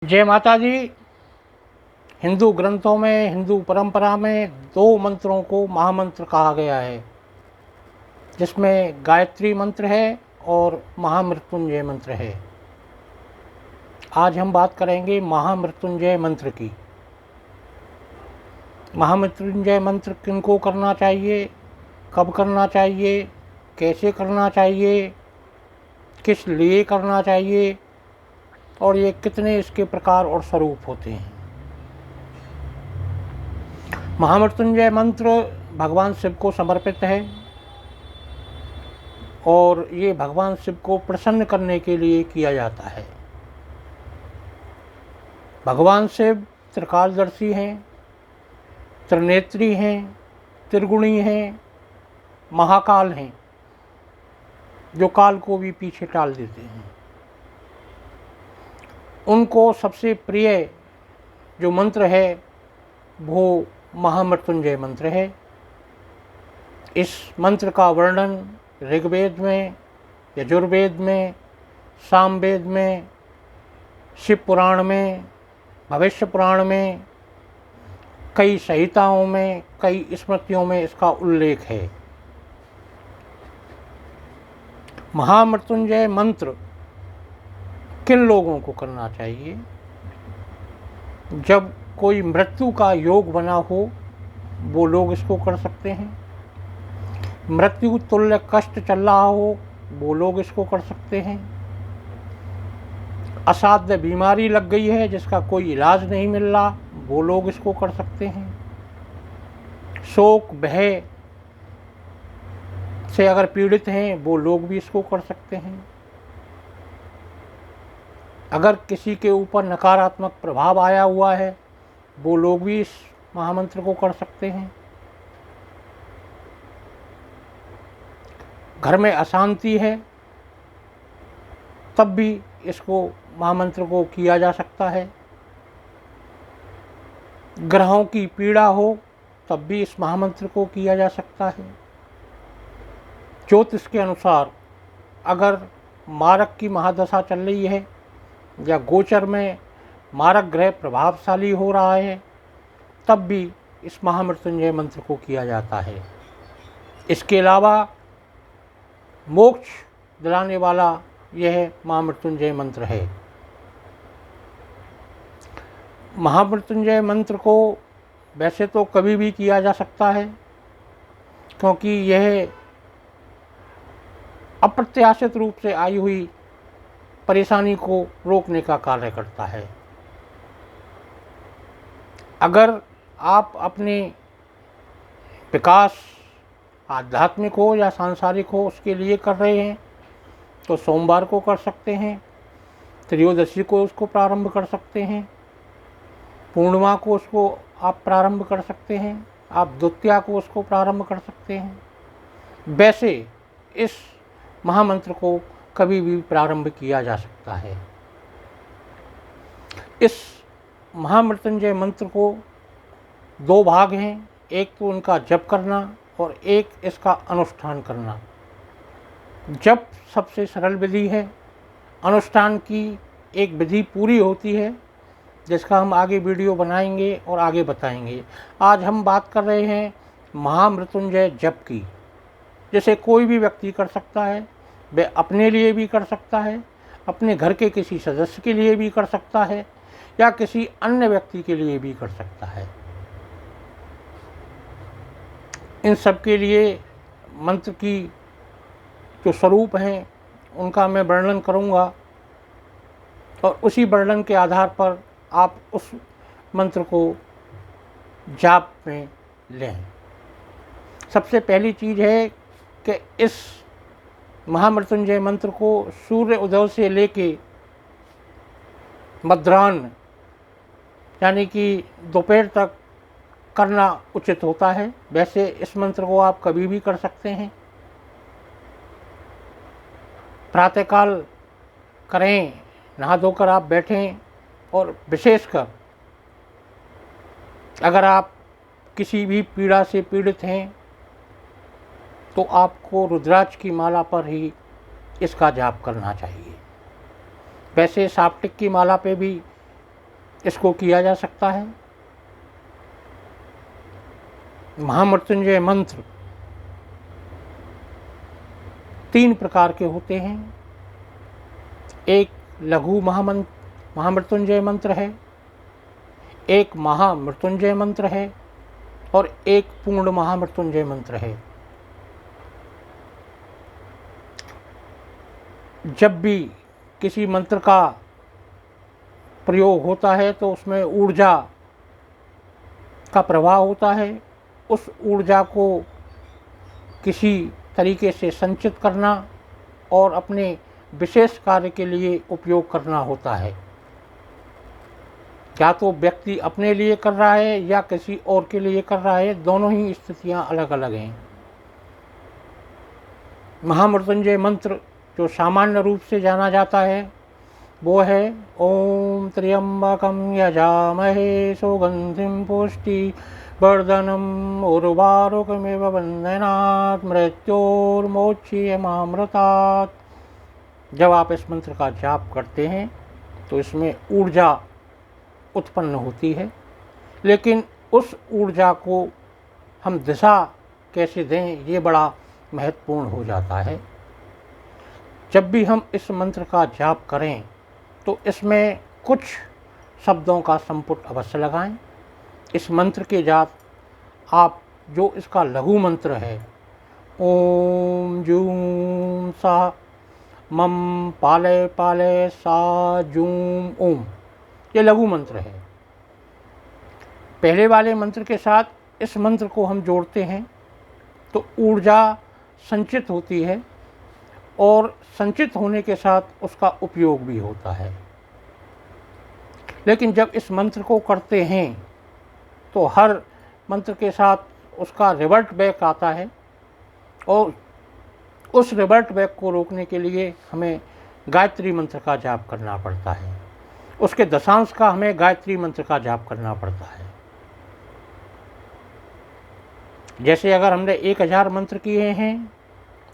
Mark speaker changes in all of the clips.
Speaker 1: जय माता जी। हिंदू ग्रंथों में, हिंदू परंपरा में दो मंत्रों को महामंत्र कहा गया है, जिसमें गायत्री मंत्र है और महामृत्युंजय मंत्र है। आज हम बात करेंगे महामृत्युंजय मंत्र की। महामृत्युंजय मंत्र किनको करना चाहिए, कब करना चाहिए, कैसे करना चाहिए, किस लिए करना चाहिए और ये कितने इसके प्रकार और स्वरूप होते हैं। महामृत्युंजय मंत्र भगवान शिव को समर्पित है और ये भगवान शिव को प्रसन्न करने के लिए किया जाता है। भगवान शिव त्रिकालदर्शी हैं, त्रिनेत्री हैं, त्रिगुणी हैं, महाकाल हैं, जो काल को भी पीछे टाल देते हैं। उनको सबसे प्रिय जो मंत्र है वो महामृत्युंजय मंत्र है। इस मंत्र का वर्णन ऋग्वेद में, यजुर्वेद में, सामवेद में, शिव पुराण में, भविष्य पुराण में, कई संहिताओं में, कई स्मृतियों में इसका उल्लेख है। महामृत्युंजय मंत्र किन लोगों को करना चाहिए? जब कोई मृत्यु का योग बना हो वो लोग इसको कर सकते हैं। मृत्यु तुल्य कष्ट चल रहा हो वो लोग इसको कर सकते हैं। असाध्य बीमारी लग गई है जिसका कोई इलाज नहीं मिल रहा वो लोग इसको कर सकते हैं। शोक भय से अगर पीड़ित हैं वो लोग भी इसको कर सकते हैं। अगर किसी के ऊपर नकारात्मक प्रभाव आया हुआ है वो लोग भी इस महामंत्र को कर सकते हैं। घर में अशांति है तब भी इसको महामंत्र को किया जा सकता है। ग्रहों की पीड़ा हो तब भी इस महामंत्र को किया जा सकता है। ज्योतिष के अनुसार अगर मारक की महादशा चल रही है या गोचर में मारक ग्रह प्रभावशाली हो रहा है तब भी इस महामृत्युंजय मंत्र को किया जाता है। इसके अलावा मोक्ष दिलाने वाला यह महामृत्युंजय मंत्र है। महामृत्युंजय मंत्र को वैसे तो कभी भी किया जा सकता है, क्योंकि यह अप्रत्याशित रूप से आई हुई परेशानी को रोकने का कार्य करता है। अगर आप अपने विकास आध्यात्मिक हो या सांसारिक हो उसके लिए कर रहे हैं तो सोमवार को कर सकते हैं, त्रयोदशी को उसको प्रारंभ कर सकते हैं, पूर्णिमा को उसको आप प्रारंभ कर सकते हैं, आप द्वितीया को उसको प्रारंभ कर सकते हैं। वैसे इस महामंत्र को कभी भी प्रारंभ किया जा सकता है। इस महामृत्युंजय मंत्र को दो भाग हैं, एक तो उनका जप करना और एक इसका अनुष्ठान करना। जप सबसे सरल विधि है, अनुष्ठान की एक विधि पूरी होती है जिसका हम आगे वीडियो बनाएंगे और आगे बताएंगे। आज हम बात कर रहे हैं महामृत्युंजय जप की, जिसे कोई भी व्यक्ति कर सकता है। वह अपने लिए भी कर सकता है, अपने घर के किसी सदस्य के लिए भी कर सकता है या किसी अन्य व्यक्ति के लिए भी कर सकता है। इन सब के लिए मंत्र की जो स्वरूप हैं उनका मैं वर्णन करूंगा और उसी वर्णन के आधार पर आप उस मंत्र को जाप में लें। सबसे पहली चीज़ है कि इस महामृत्युंजय मंत्र को सूर्य उदय से लेके मध्याह्न यानी कि दोपहर तक करना उचित होता है। वैसे इस मंत्र को आप कभी भी कर सकते हैं। प्रातःकाल करें, नहा धोकर आप बैठें और विशेषकर अगर आप किसी भी पीड़ा से पीड़ित हैं तो आपको रुद्राक्ष की माला पर ही इसका जाप करना चाहिए। वैसे साप्टिक की माला पे भी इसको किया जा सकता है। महामृत्युंजय मंत्र 3 प्रकार के होते हैं। एक लघु महामृत्युंजय मंत्र है, एक महामृत्युंजय मंत्र है और एक पूर्ण महामृत्युंजय मंत्र है। जब भी किसी मंत्र का प्रयोग होता है तो उसमें ऊर्जा का प्रवाह होता है। उस ऊर्जा को किसी तरीके से संचित करना और अपने विशेष कार्य के लिए उपयोग करना होता है। क्या तो व्यक्ति अपने लिए कर रहा है या किसी और के लिए कर रहा है, दोनों ही स्थितियां अलग अलग हैं। महामृत्युंजय मंत्र जो सामान्य रूप से जाना जाता है वो है ओम त्र्यंबकं यजामहे सुगंधिं पुष्टिवर्धनम् उर्वारुकमिव बन्धनात् मृत्योर्मोक्षयमामृतात्। जब आप इस मंत्र का जाप करते हैं तो इसमें ऊर्जा उत्पन्न होती है, लेकिन उस ऊर्जा को हम दिशा कैसे दें ये बड़ा महत्वपूर्ण हो जाता है। जब भी हम इस मंत्र का जाप करें तो इसमें कुछ शब्दों का संपुट अवश्य लगाएं। इस मंत्र के जाप आप जो इसका लघु मंत्र है ओम जूम सा मम पाले पाले सा जूम ओम, ये लघु मंत्र है। पहले वाले मंत्र के साथ इस मंत्र को हम जोड़ते हैं तो ऊर्जा संचित होती है और संचित होने के साथ उसका उपयोग भी होता है। लेकिन जब इस मंत्र को करते हैं तो हर मंत्र के साथ उसका रिवर्ट बैक आता है और उस रिवर्ट बैक को रोकने के लिए हमें गायत्री मंत्र का जाप करना पड़ता है। उसके दशांश का हमें गायत्री मंत्र का जाप करना पड़ता है। जैसे अगर हमने 1000 मंत्र किए हैं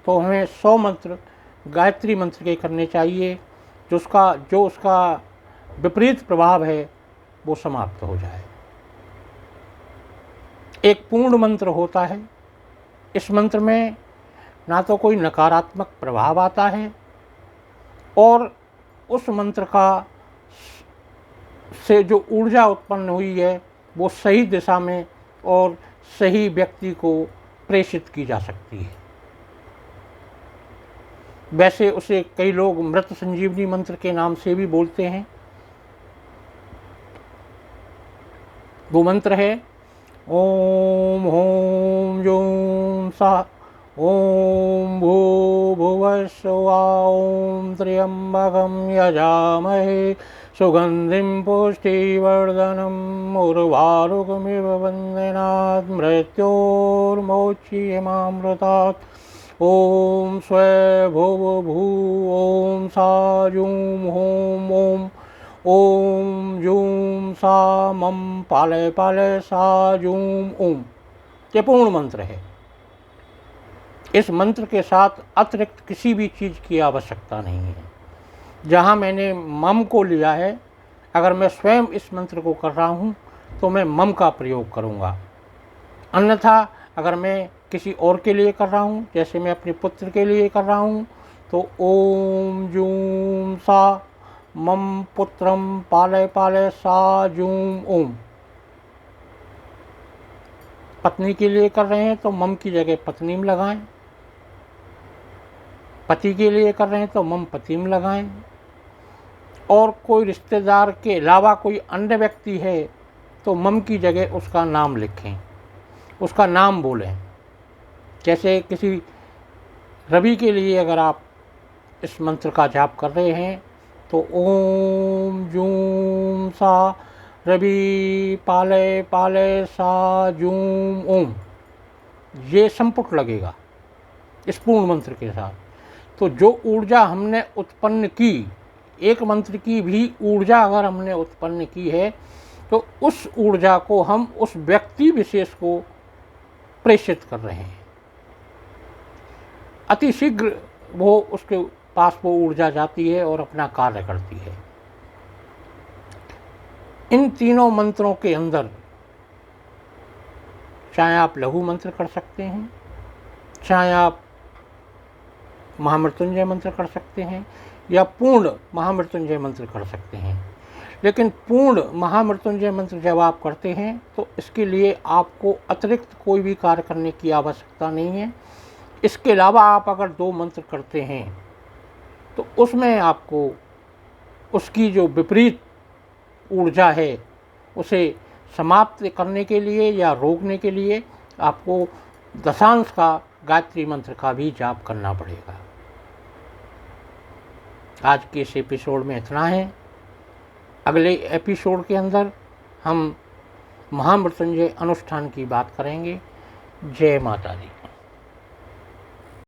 Speaker 1: तो हमें 100 मंत्र गायत्री मंत्र के करने चाहिए, जो उसका विपरीत प्रभाव है वो समाप्त हो जाए। एक पूर्ण मंत्र होता है। इस मंत्र में ना तो कोई नकारात्मक प्रभाव आता है और उस मंत्र का से जो ऊर्जा उत्पन्न हुई है वो सही दिशा में और सही व्यक्ति को प्रेषित की जा सकती है। वैसे उसे कई लोग मृत संजीवनी मंत्र के नाम से भी बोलते हैं। वो मंत्र है ओम होम जूम सा ओम भूर्भुवस्सुः ओम त्र्यंबकं यजामहे सुगंधिं पुष्टिवर्धनम् उर्वारुकमिव बन्धनात् मृत्योर्मोक्षयमामृतात्। ओम स्वे भुव भू ओम सा zoom home Om Om zoom सा मम पाले पाले सा जूम ओम, ये पूर्ण मंत्र है। इस मंत्र के साथ अतिरिक्त किसी भी चीज़ की आवश्यकता नहीं है। जहाँ मैंने मम को लिया है, अगर मैं स्वयं इस मंत्र को कर रहा हूँ तो मैं मम का प्रयोग करूँगा। अन्यथा अगर मैं किसी और के लिए कर रहा हूँ, जैसे मैं अपने पुत्र के लिए कर रहा हूँ, तो ओम जूम सा मम पुत्रम पाले पाले सा जूम ओम। पत्नी के लिए कर रहे हैं तो मम की जगह पत्नी में लगाएं। पति के लिए कर रहे हैं तो मम पति में लगाएं। और कोई रिश्तेदार के अलावा कोई अन्य व्यक्ति है तो मम की जगह उसका नाम लिखें, उसका नाम बोलें। जैसे किसी रवि के लिए अगर आप इस मंत्र का जाप कर रहे हैं तो ओम जूम सा रवि पाले पाले सा जूम ओम, ये संपुट लगेगा इस पूर्ण मंत्र के साथ। तो जो ऊर्जा हमने उत्पन्न की, एक मंत्र की भी ऊर्जा अगर हमने उत्पन्न की है तो उस ऊर्जा को हम उस व्यक्ति विशेष को प्रेषित कर रहे हैं। अति शीघ्र वो उसके पास वो ऊर्जा जाती है और अपना कार्य करती है। इन तीनों मंत्रों के अंदर चाहे आप लघु मंत्र कर सकते हैं, चाहे आप महामृत्युंजय मंत्र कर सकते हैं, या पूर्ण महामृत्युंजय मंत्र कर सकते हैं। लेकिन पूर्ण महामृत्युंजय मंत्र जब आप करते हैं तो इसके लिए आपको अतिरिक्त कोई भी कार्य करने की आवश्यकता नहीं है। इसके अलावा आप अगर 2 मंत्र करते हैं तो उसमें आपको उसकी जो विपरीत ऊर्जा है उसे समाप्त करने के लिए या रोकने के लिए आपको दशांश का गायत्री मंत्र का भी जाप करना पड़ेगा। आज के इस एपिसोड में इतना है। अगले एपिसोड के अंदर हम महामृत्युंजय अनुष्ठान की बात करेंगे। जय माता दी।